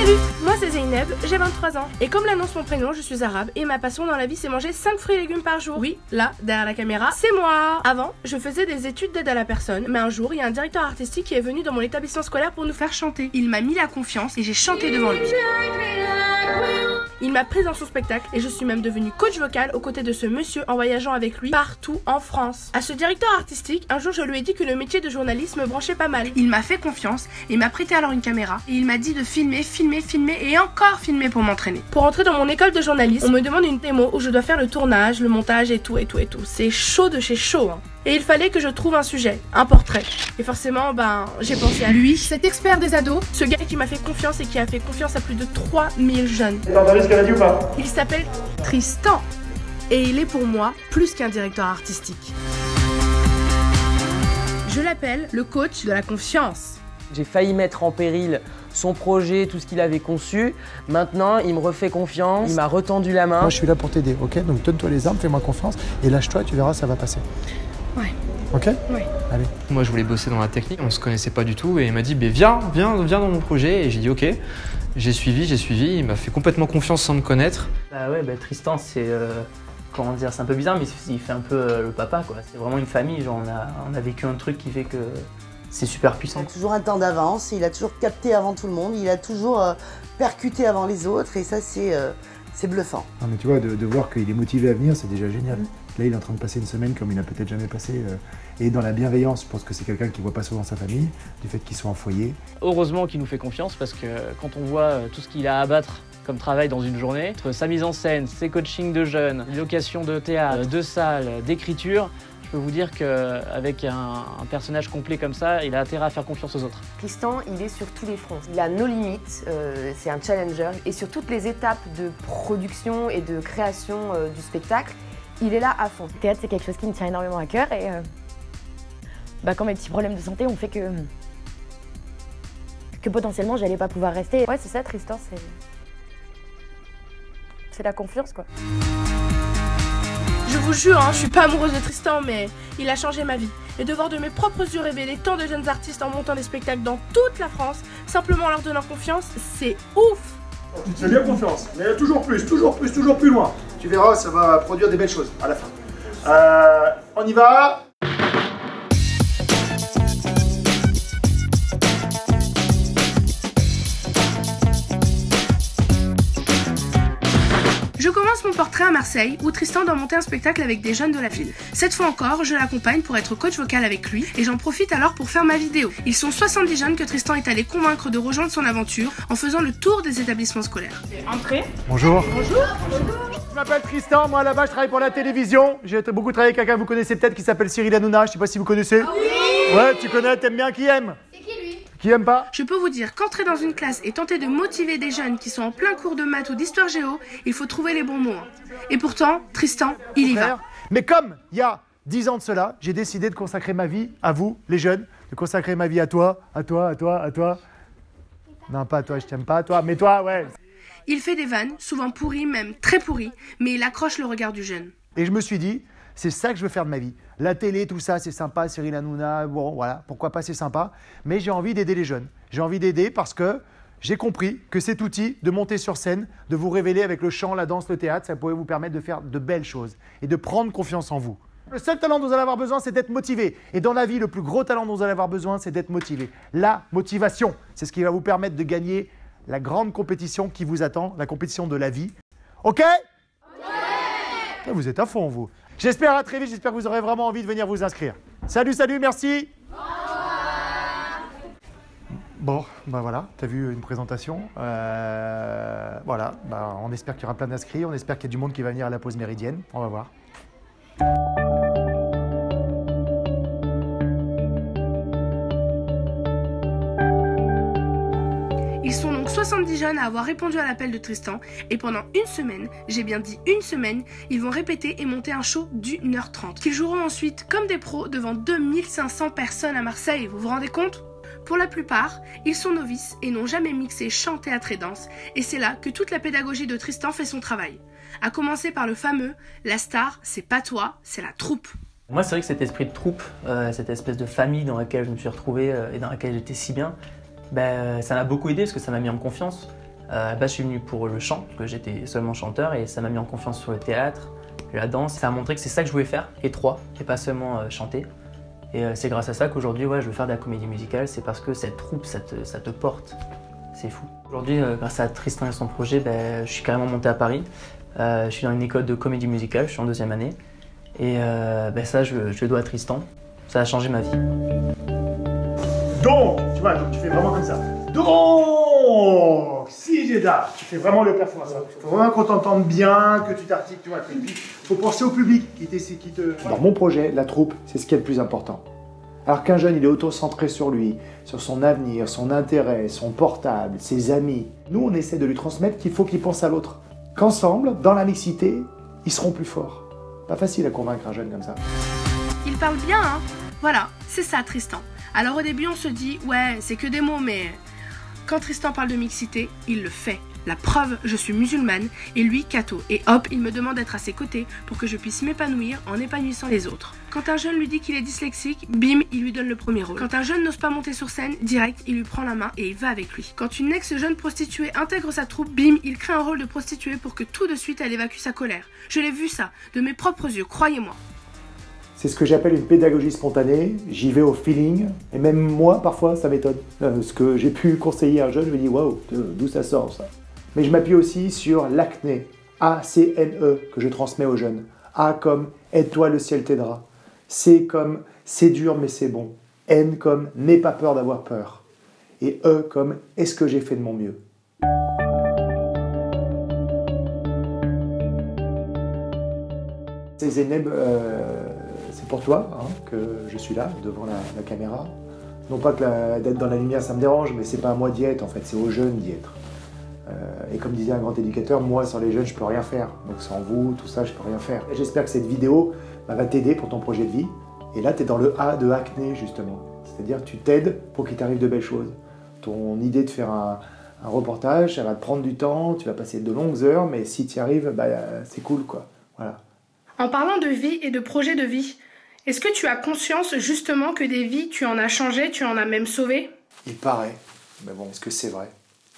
Salut, moi c'est Zeynep, j'ai 23 ans. Et comme l'annonce mon prénom, je suis arabe et ma passion dans la vie c'est manger 5 fruits et légumes par jour. Oui, là, derrière la caméra, c'est moi. Avant, je faisais des études d'aide à la personne, mais un jour, il y a un directeur artistique qui est venu dans mon établissement scolaire pour nous faire chanter. Il m'a mis la confiance et j'ai chanté devant lui. Il m'a prise dans son spectacle et je suis même devenue coach vocal aux côtés de ce monsieur en voyageant avec lui partout en France. À ce directeur artistique, un jour je lui ai dit que le métier de journaliste me branchait pas mal. Il m'a fait confiance et m'a prêté alors une caméra et il m'a dit de filmer et encore filmer pour m'entraîner. Pour entrer dans mon école de journalisme, on me demande une démo où je dois faire le tournage, le montage et tout. C'est chaud de chez chaud, hein. Et il fallait que je trouve un sujet, un portrait. Et forcément, j'ai pensé à lui, cet expert des ados, ce gars qui m'a fait confiance et qui a fait confiance à plus de 3000 jeunes. T'as entendu ce qu'elle a dit ou pas? Il s'appelle Tristan. Et il est pour moi plus qu'un directeur artistique. Je l'appelle le coach de la confiance. J'ai failli mettre en péril son projet, tout ce qu'il avait conçu. Maintenant, il me refait confiance, il m'a retendu la main. Moi, je suis là pour t'aider, ok? Donc donne-toi les armes, fais-moi confiance et lâche-toi, tu verras, ça va passer. Ouais. Ok? Ouais. Allez. Moi, je voulais bosser dans la technique, on se connaissait pas du tout et il m'a dit viens dans mon projet et j'ai dit ok. J'ai suivi, il m'a fait complètement confiance sans me connaître. Tristan, c'est comment dire, c'est un peu bizarre, mais il fait un peu le papa, quoi. C'est vraiment une famille, genre on a vécu un truc qui fait que c'est super puissant. Il a toujours un temps d'avance, il a toujours capté avant tout le monde, il a toujours percuté avant les autres et ça c'est bluffant. Non mais tu vois, de voir qu'il est motivé à venir, c'est déjà génial. Là, il est en train de passer une semaine comme il n'a peut-être jamais passé. Et dans la bienveillance, je pense que c'est quelqu'un qui ne voit pas souvent sa famille, du fait qu'il soit en foyer. Heureusement qu'il nous fait confiance parce que quand on voit tout ce qu'il a à abattre comme travail dans une journée, entre sa mise en scène, ses coachings de jeunes, location de théâtre, de salles, d'écriture, je peux vous dire qu'avec un personnage complet comme ça, il a intérêt à faire confiance aux autres. Tristan, il est sur tous les fronts. Il a nos limites, c'est un challenger. Et sur toutes les étapes de production et de création du spectacle, il est là à fond. Le théâtre, c'est quelque chose qui me tient énormément à cœur et quand mes petits problèmes de santé ont fait que potentiellement, j'allais pas pouvoir rester. Ouais, c'est ça, Tristan, c'est la confiance, quoi. Je vous jure, je suis pas amoureuse de Tristan, mais il a changé ma vie. Et de voir de mes propres yeux révéler tant de jeunes artistes en montant des spectacles dans toute la France, simplement en leur donnant confiance, c'est ouf! Tu te fais bien confiance, mais toujours plus loin. Tu verras, ça va produire des belles choses à la fin. On y va. Je commence mon portrait à Marseille, où Tristan doit monter un spectacle avec des jeunes de la ville. Cette fois encore, je l'accompagne pour être coach vocal avec lui, et j'en profite alors pour faire ma vidéo. Ils sont 70 jeunes que Tristan est allé convaincre de rejoindre son aventure en faisant le tour des établissements scolaires. Entrez. Bonjour. Je m'appelle Tristan, moi là-bas je travaille pour la télévision. J'ai beaucoup travaillé avec quelqu'un que vous connaissez peut-être qui s'appelle Cyril Hanouna, je sais pas si vous connaissez. Ah oui. Ouais, tu connais, t'aimes bien, qui aime? C'est qui lui? Qui aime pas? Je peux vous dire qu'entrer dans une classe et tenter de motiver des jeunes qui sont en plein cours de maths ou d'histoire géo, il faut trouver les bons mots. Et pourtant, Tristan, il y va. Mais comme il y a 10 ans de cela, j'ai décidé de consacrer ma vie à vous, les jeunes, de consacrer ma vie à toi. Non, pas à toi, je t'aime pas, à toi, mais toi, ouais. Il fait des vannes, souvent pourries, même très pourries, mais il accroche le regard du jeune. Et je me suis dit, c'est ça que je veux faire de ma vie. La télé, tout ça, c'est sympa, Cyril Hanouna, bon, voilà, pourquoi pas, c'est sympa. Mais j'ai envie d'aider les jeunes. J'ai envie d'aider parce que j'ai compris que cet outil de monter sur scène, de vous révéler avec le chant, la danse, le théâtre, ça pouvait vous permettre de faire de belles choses et de prendre confiance en vous. Le seul talent dont vous allez avoir besoin, c'est d'être motivé. Et dans la vie, le plus gros talent dont vous allez avoir besoin, c'est d'être motivé. La motivation, c'est ce qui va vous permettre de gagner la grande compétition qui vous attend, la compétition de la vie. Ok? Ouais. Vous êtes à fond, vous. J'espère à très vite, j'espère que vous aurez vraiment envie de venir vous inscrire. Salut, merci. Bon, voilà, t'as vu une présentation. Voilà, on espère qu'il y aura plein d'inscrits, on espère qu'il y a du monde qui va venir à la pause méridienne. On va voir. Ils sont donc 70 jeunes à avoir répondu à l'appel de Tristan et pendant une semaine, j'ai bien dit une semaine, ils vont répéter et monter un show d'1h30 qu'ils joueront ensuite comme des pros devant 2500 personnes à Marseille, vous vous rendez compte? Pour la plupart, ils sont novices et n'ont jamais mixé chant, théâtre et danse et c'est là que toute la pédagogie de Tristan fait son travail. À commencer par le fameux « la star, c'est pas toi, c'est la troupe ». Moi, c'est vrai que cet esprit de troupe, cette espèce de famille dans laquelle je me suis retrouvé et dans laquelle j'étais si bien, ça m'a beaucoup aidé parce que ça m'a mis en confiance. À la base, je suis venu pour le chant, parce que j'étais seulement chanteur, et ça m'a mis en confiance sur le théâtre, la danse. Ça a montré que c'est ça que je voulais faire, et pas seulement chanter. Et c'est grâce à ça qu'aujourd'hui, ouais, je veux faire de la comédie musicale, c'est parce que cette troupe, ça te porte. C'est fou. Aujourd'hui, grâce à Tristan et son projet, je suis carrément monté à Paris. Je suis dans une école de comédie musicale, je suis en 2e année. Et ça, je le dois à Tristan. Ça a changé ma vie. Donc, tu vois, donc tu fais vraiment comme ça. Donc, si Jeda, tu fais vraiment le performance. Il faut vraiment qu'on t'entende bien, que tu t'articules, tu vois. Il faut penser au public qui te... Dans mon projet, la troupe, c'est ce qui est le plus important. Alors qu'un jeune, il est auto-centré sur lui, sur son avenir, son intérêt, son portable, ses amis. Nous, on essaie de lui transmettre qu'il faut qu'il pense à l'autre. Qu'ensemble, dans la mixité, ils seront plus forts. Pas facile à convaincre un jeune comme ça. Il parle bien, hein. Voilà, c'est ça Tristan. Alors au début on se dit, ouais, c'est que des mots, mais... Quand Tristan parle de mixité, il le fait. La preuve, je suis musulmane et lui catho. Et hop, il me demande d'être à ses côtés pour que je puisse m'épanouir en épanouissant les autres. Quand un jeune lui dit qu'il est dyslexique, bim, il lui donne le premier rôle. Quand un jeune n'ose pas monter sur scène, direct, il lui prend la main et il va avec lui. Quand une ex-jeune prostituée intègre sa troupe, bim, il crée un rôle de prostituée pour que tout de suite elle évacue sa colère. Je l'ai vu ça, de mes propres yeux, croyez-moi. C'est ce que j'appelle une pédagogie spontanée, j'y vais au feeling, et même moi, parfois, ça m'étonne. Ce que j'ai pu conseiller à un jeune, je me dis, waouh, d'où ça sort ça? Mais je m'appuie aussi sur l'acné, A-C-N-E, que je transmets aux jeunes. A comme aide-toi, le ciel t'aidera. C comme c'est dur mais c'est bon. N comme n'aie pas peur d'avoir peur. Et E comme est-ce que j'ai fait de mon mieux? C'est Zeynep, c'est pour toi hein, que je suis là, devant la caméra. Non pas que d'être dans la lumière ça me dérange, mais c'est pas à moi d'y être en fait, c'est aux jeunes d'y être. Et comme disait un grand éducateur, moi sans les jeunes je peux rien faire. Donc sans vous, tout ça, je peux rien faire. J'espère que cette vidéo va t'aider pour ton projet de vie. Et là tu es dans le A de acné justement. C'est-à-dire tu t'aides pour qu'il t'arrive de belles choses. Ton idée de faire un reportage, ça va te prendre du temps, tu vas passer de longues heures, mais si tu y arrives, c'est cool quoi. Voilà. En parlant de vie et de projet de vie, est-ce que tu as conscience justement que des vies, tu en as changé, tu en as même sauvé? Il paraît, mais bon, est-ce que c'est vrai?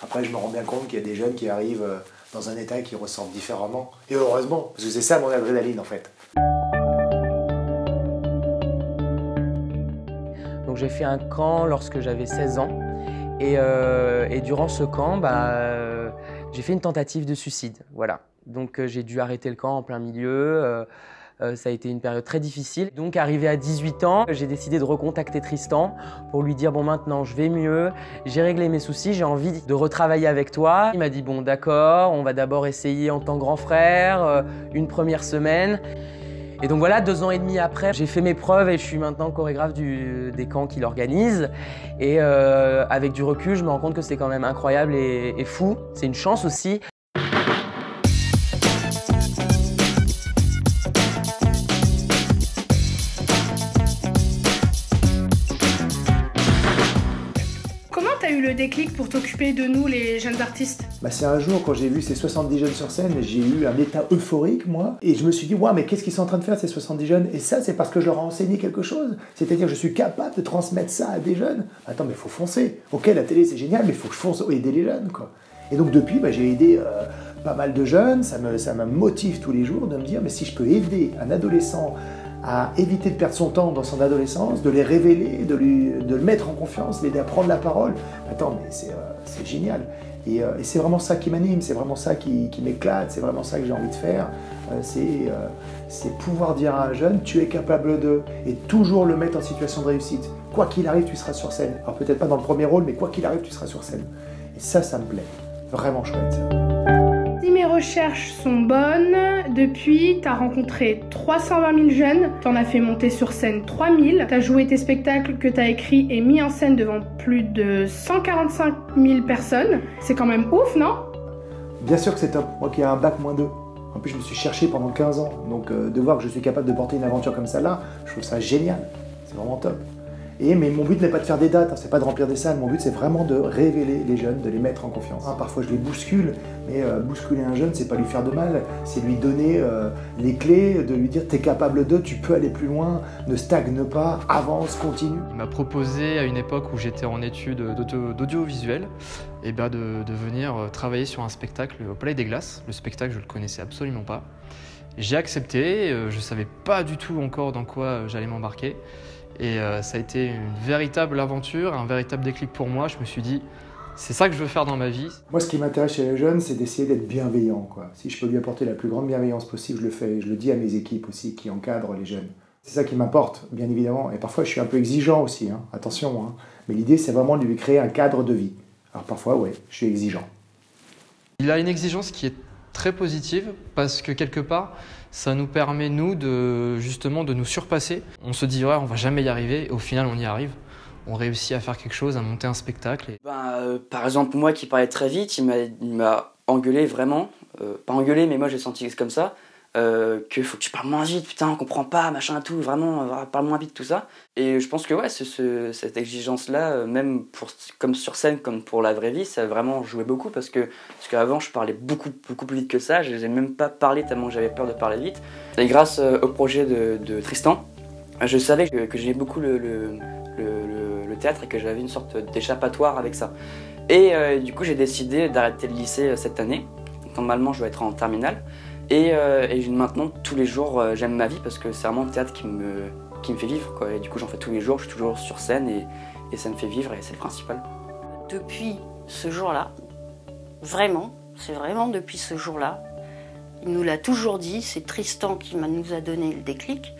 Après, je me rends bien compte qu'il y a des jeunes qui arrivent dans un état et qui ressentent différemment. Et heureusement, parce que c'est ça mon adrénaline en fait. Donc j'ai fait un camp lorsque j'avais 16 ans. Et durant ce camp, j'ai fait une tentative de suicide. Voilà. Donc j'ai dû arrêter le camp en plein milieu. Ça a été une période très difficile. Donc arrivé à 18 ans, j'ai décidé de recontacter Tristan pour lui dire bon maintenant je vais mieux, j'ai réglé mes soucis, j'ai envie de retravailler avec toi. Il m'a dit bon d'accord, on va d'abord essayer en tant que grand frère, une première semaine. Et donc voilà, 2 ans et demi après, j'ai fait mes preuves et je suis maintenant chorégraphe des camps qu'il organise. Et avec du recul, je me rends compte que c'est quand même incroyable et fou. C'est une chance aussi. Le déclic pour t'occuper de nous, les jeunes artistes? C'est un jour, quand j'ai vu ces 70 jeunes sur scène, j'ai eu un état euphorique, moi. Et je me suis dit, waouh, mais qu'est-ce qu'ils sont en train de faire, ces 70 jeunes? Et ça, c'est parce que je leur ai enseigné quelque chose. C'est-à-dire que je suis capable de transmettre ça à des jeunes. Attends, mais il faut foncer. Ok, la télé, c'est génial, mais il faut que je fonce aider les jeunes, quoi. Et donc, depuis, j'ai aidé pas mal de jeunes. Ça me motive tous les jours de me dire, mais si je peux aider un adolescent à éviter de perdre son temps dans son adolescence, de les révéler, de le mettre en confiance, l'aider à prendre la parole. Attends, mais c'est génial. Et c'est vraiment ça qui m'anime, c'est vraiment ça qui m'éclate, c'est vraiment ça que j'ai envie de faire. C'est pouvoir dire à un jeune, tu es capable de, et toujours le mettre en situation de réussite. Quoi qu'il arrive, tu seras sur scène. Alors peut-être pas dans le premier rôle, mais quoi qu'il arrive, tu seras sur scène. Et ça me plaît. Vraiment chouette, ça. Si mes recherches sont bonnes, depuis, t'as rencontré 320 000 jeunes, t'en as fait monter sur scène 3000, t'as joué tes spectacles que t'as écrits et mis en scène devant plus de 145 000 personnes. C'est quand même ouf, non? Bien sûr que c'est top. Moi qui ai un bac -2. En plus, je me suis cherché pendant 15 ans. Donc de voir que je suis capable de porter une aventure comme ça là, je trouve ça génial. C'est vraiment top. Mais mon but n'est pas de faire des dates, c'est pas de remplir des salles, mon but c'est vraiment de révéler les jeunes, de les mettre en confiance. Parfois je les bouscule, mais bousculer un jeune, c'est pas lui faire de mal, c'est lui donner les clés, de lui dire t'es capable de, tu peux aller plus loin, ne stagne pas, avance, continue. Il m'a proposé à une époque où j'étais en études d'audiovisuel de venir travailler sur un spectacle au Palais des Glaces. Le spectacle, je le connaissais absolument pas. J'ai accepté, je savais pas du tout encore dans quoi j'allais m'embarquer. Et ça a été une véritable aventure, un véritable déclic pour moi. Je me suis dit, c'est ça que je veux faire dans ma vie. Moi, ce qui m'intéresse chez les jeunes, c'est d'essayer d'être bienveillant, quoi. Si je peux lui apporter la plus grande bienveillance possible, je le fais. Et je le dis à mes équipes aussi qui encadrent les jeunes. C'est ça qui m'importe, bien évidemment. Et parfois, je suis un peu exigeant aussi, hein. Attention. Hein. Mais l'idée, c'est vraiment de lui créer un cadre de vie. Alors parfois, ouais, je suis exigeant. Il a une exigence qui est très positive parce que quelque part, ça nous permet, nous, justement de nous surpasser. On se dit, ouais, on va jamais y arriver, et au final, on y arrive. On réussit à faire quelque chose, à monter un spectacle. Par exemple, moi qui parlais très vite, il m'a engueulé vraiment. Pas engueulé, mais moi j'ai senti comme ça. Que faut que tu parles moins vite, putain, on comprend pas, machin, tout, vraiment, parle moins vite, tout ça. Et je pense que ouais, cette exigence-là, même comme sur scène, comme pour la vraie vie, ça a vraiment joué beaucoup parce qu'avant, je parlais beaucoup plus vite que ça, je n'osais même pas parler tellement que j'avais peur de parler vite. Et grâce au projet de Tristan, je savais que j'aimais beaucoup le théâtre et que j'avais une sorte d'échappatoire avec ça. Et du coup, j'ai décidé d'arrêter le lycée cette année. Normalement, je vais être en terminale. Et maintenant, tous les jours, j'aime ma vie parce que c'est vraiment le théâtre qui me fait vivre, quoi. Et du coup, j'en fais tous les jours, je suis toujours sur scène et ça me fait vivre et c'est le principal. Depuis ce jour-là, vraiment, c'est vraiment depuis ce jour-là, il nous l'a toujours dit, c'est Tristan qui nous a donné le déclic.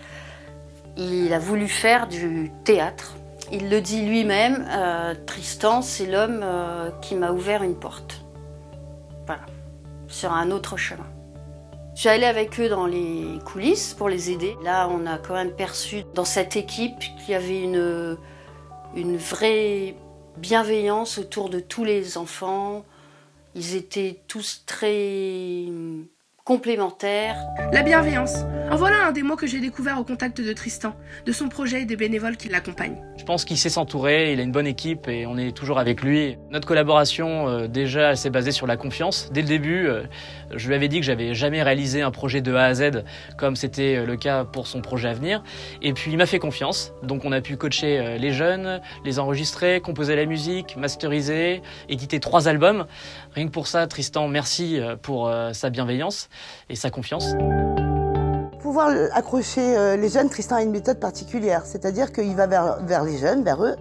Il a voulu faire du théâtre. Il le dit lui-même, Tristan, c'est l'homme qui m'a ouvert une porte. Voilà, sur un autre chemin. Je suis allée avec eux dans les coulisses pour les aider. Là, on a quand même perçu dans cette équipe qu'il y avait une vraie bienveillance autour de tous les enfants. Ils étaient tous très complémentaires. La bienveillance. En voilà un des mots que j'ai découvert au contact de Tristan, de son projet et des bénévoles qui l'accompagnent. Je pense qu'il sait s'entourer, il a une bonne équipe et on est toujours avec lui. Notre collaboration, déjà, elle s'est basée sur la confiance. Dès le début, je lui avais dit que j'avais jamais réalisé un projet de A à Z comme c'était le cas pour son projet à venir. Et puis, il m'a fait confiance. Donc, on a pu coacher les jeunes, les enregistrer, composer la musique, masteriser, éditer 3 albums. Rien que pour ça, Tristan, merci pour sa bienveillance et sa confiance. Pour pouvoir accrocher les jeunes, Tristan a une méthode particulière, c'est-à-dire qu'il va vers les jeunes, vers eux,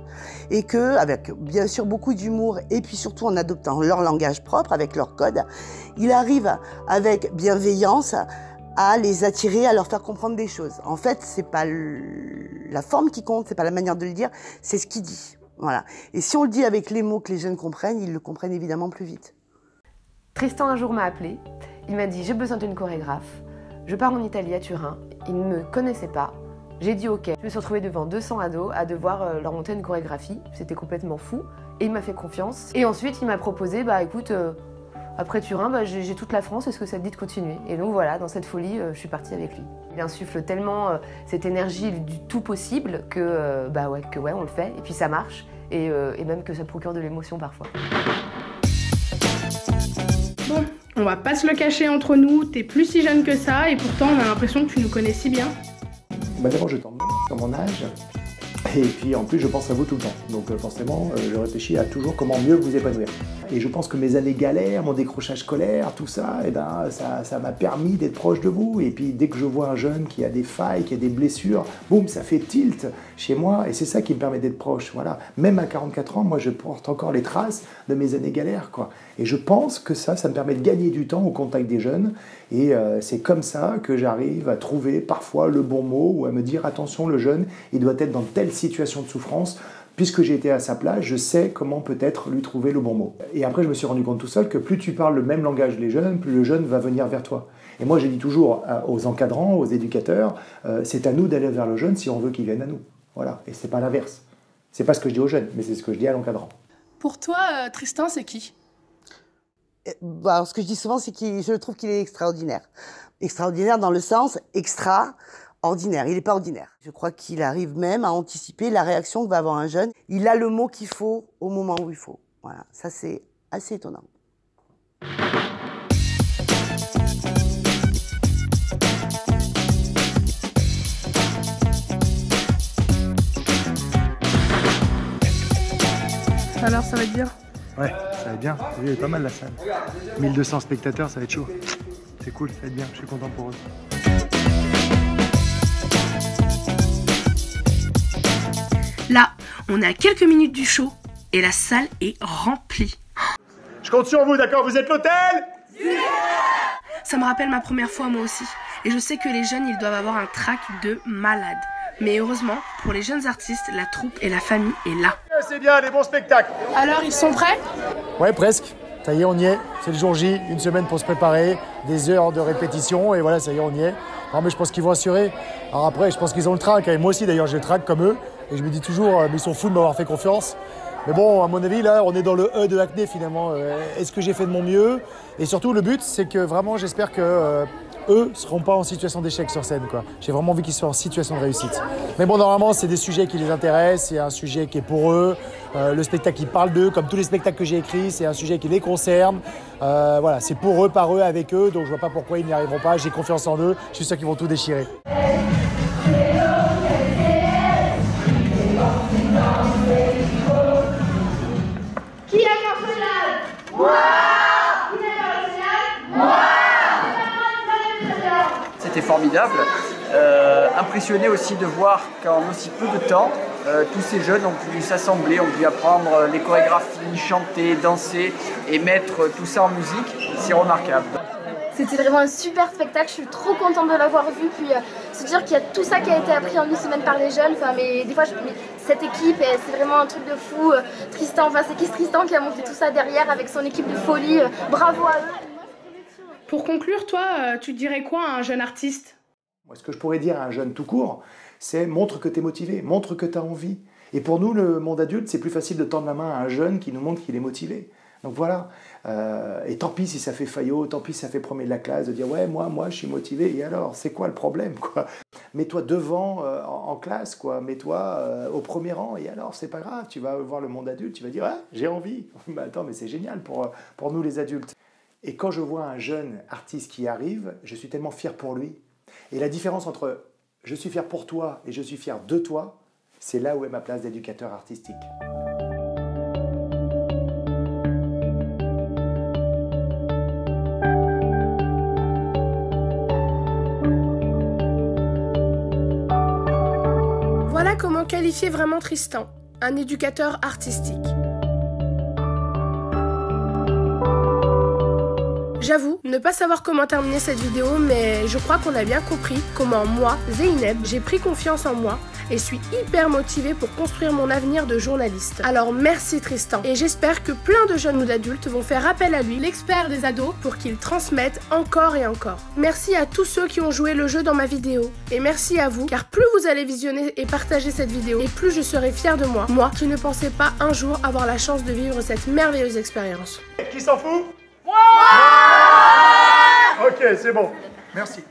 et que, avec bien sûr beaucoup d'humour, et puis surtout en adoptant leur langage propre, avec leur code, il arrive avec bienveillance à les attirer, à leur faire comprendre des choses. En fait, c'est pas la forme qui compte, c'est pas la manière de le dire, c'est ce qu'il dit. Voilà. Et si on le dit avec les mots que les jeunes comprennent, ils le comprennent évidemment plus vite. Tristan un jour m'a appelé, il m'a dit j'ai besoin d'une chorégraphe. Je pars en Italie à Turin, ils ne me connaissaient pas, j'ai dit ok. Je me suis retrouvée devant 200 ados à devoir leur monter une chorégraphie, c'était complètement fou, et il m'a fait confiance. Et ensuite il m'a proposé, écoute, après Turin, j'ai toute la France, est-ce que ça te dit de continuer? Et donc voilà, dans cette folie, je suis partie avec lui. Il insuffle tellement cette énergie du tout possible que, on le fait, et puis ça marche, et même que ça procure de l'émotion parfois. Bon, on va pas se le cacher entre nous, t'es plus si jeune que ça et pourtant on a l'impression que tu nous connais si bien. D'abord, je t'emmène sur mon âge et puis en plus, je pense à vous tout le temps. Donc forcément, je réfléchis à toujours comment mieux vous épanouir. Et je pense que mes années galères, mon décrochage scolaire, tout ça, ça m'a permis d'être proche de vous. Et puis dès que je vois un jeune qui a des failles, qui a des blessures, boum, ça fait tilt chez moi. Et c'est ça qui me permet d'être proche. Voilà. Même à 44 ans, moi, je porte encore les traces de mes années galères, quoi. Et je pense que ça me permet de gagner du temps au contact des jeunes. Et c'est comme ça que j'arrive à trouver parfois le bon mot ou à me dire attention, le jeune, il doit être dans telle situation de souffrance. Puisque j'ai été à sa place, je sais comment peut-être lui trouver le bon mot. Et après, je me suis rendu compte tout seul que plus tu parles le même langage les jeunes, plus le jeune va venir vers toi. Et moi, j'ai dit toujours aux encadrants, aux éducateurs, c'est à nous d'aller vers le jeune si on veut qu'il vienne à nous. Voilà. Et c'est pas l'inverse. C'est pas ce que je dis aux jeunes, mais c'est ce que je dis à l'encadrant. Pour toi, Tristan, c'est qui? Alors, ce que je dis souvent, c'est que je trouve qu'il est extraordinaire. Extraordinaire dans le sens extra, ordinaire. Il n'est pas ordinaire. Je crois qu'il arrive même à anticiper la réaction que va avoir un jeune. Il a le mot qu'il faut au moment où il faut. Voilà, ça c'est assez étonnant. Alors ça va être bien? Ouais, ça va être bien. T'as vu, elle est pas mal la salle. 1200 spectateurs, ça va être chaud. C'est cool, ça va être bien, je suis content pour eux. Là, on est à quelques minutes du show et la salle est remplie. Je compte sur vous, d'accord? Vous êtes l'hôtel? Ça me rappelle ma première fois moi aussi. Et je sais que les jeunes, ils doivent avoir un trac de malade. Mais heureusement, pour les jeunes artistes, la troupe et la famille est là. C'est bien, les bons spectacles. Alors, ils sont prêts? Ouais, presque. Ça y est, on y est. C'est le jour J, une semaine pour se préparer, des heures de répétition, et voilà, ça y est, on y est. Non, mais je pense qu'ils vont assurer. Alors après, je pense qu'ils ont le trac. Et moi aussi, d'ailleurs, j'ai le trac comme eux. Et je me dis toujours, mais ils sont fous de m'avoir fait confiance. Mais bon, à mon avis, là, on est dans le E de Acné, finalement. Est-ce que j'ai fait de mon mieux? Et surtout, le but, c'est que vraiment, j'espère que eux ne seront pas en situation d'échec sur scène, quoi. J'ai vraiment envie qu'ils soient en situation de réussite. Mais bon, normalement, c'est des sujets qui les intéressent. C'est un sujet qui est pour eux. Le spectacle, il parle d'eux, comme tous les spectacles que j'ai écrits. C'est un sujet qui les concerne. Voilà, c'est pour eux, par eux, avec eux. Donc, je vois pas pourquoi ils n'y arriveront pas. J'ai confiance en eux. Je suis sûr qu'ils vont tout déchirer. Qui a marcelade? Moi! Qui a marcelade? Moi! C'était formidable, impressionné aussi de voir qu'en aussi peu de temps, tous ces jeunes ont pu s'assembler, ont pu apprendre les chorégraphies, chanter, danser et mettre tout ça en musique. C'est remarquable. C'était vraiment un super spectacle, je suis trop contente de l'avoir vu, puis se dire qu'il y a tout ça qui a été appris en une semaine par les jeunes, enfin, mais des fois cette équipe, c'est vraiment un truc de fou. Tristan, enfin c'est Kiss Tristan qui a monté tout ça derrière avec son équipe de folie, bravo à eux. Pour conclure, toi, tu dirais quoi à un jeune artiste? Moi, ce que je pourrais dire à un jeune tout court, c'est montre que tu es motivé, montre que tu as envie. Et pour nous, le monde adulte, c'est plus facile de tendre la main à un jeune qui nous montre qu'il est motivé. Donc voilà, et tant pis si ça fait faillot, tant pis si ça fait premier de la classe, de dire ouais moi je suis motivé, et alors c'est quoi le problème quoi? Mets-toi devant en classe quoi, mets-toi au premier rang, et alors c'est pas grave, tu vas voir le monde adulte, tu vas dire ah, j'ai envie. Mais attends, mais c'est génial pour nous les adultes. Et quand je vois un jeune artiste qui arrive, je suis tellement fier pour lui. Et la différence entre je suis fier pour toi et je suis fier de toi, c'est là où est ma place d'éducateur artistique. Voilà comment qualifier vraiment Tristan, un éducateur artistique. J'avoue ne pas savoir comment terminer cette vidéo, mais je crois qu'on a bien compris comment moi, Zeynep, j'ai pris confiance en moi et suis hyper motivée pour construire mon avenir de journaliste. Alors merci Tristan, et j'espère que plein de jeunes ou d'adultes vont faire appel à lui, l'expert des ados, pour qu'il transmette encore et encore. Merci à tous ceux qui ont joué le jeu dans ma vidéo, et merci à vous, car plus vous allez visionner et partager cette vidéo, et plus je serai fière de moi, moi qui ne pensais pas un jour avoir la chance de vivre cette merveilleuse expérience. Qui s'en fout? Ok, c'est bon. Merci.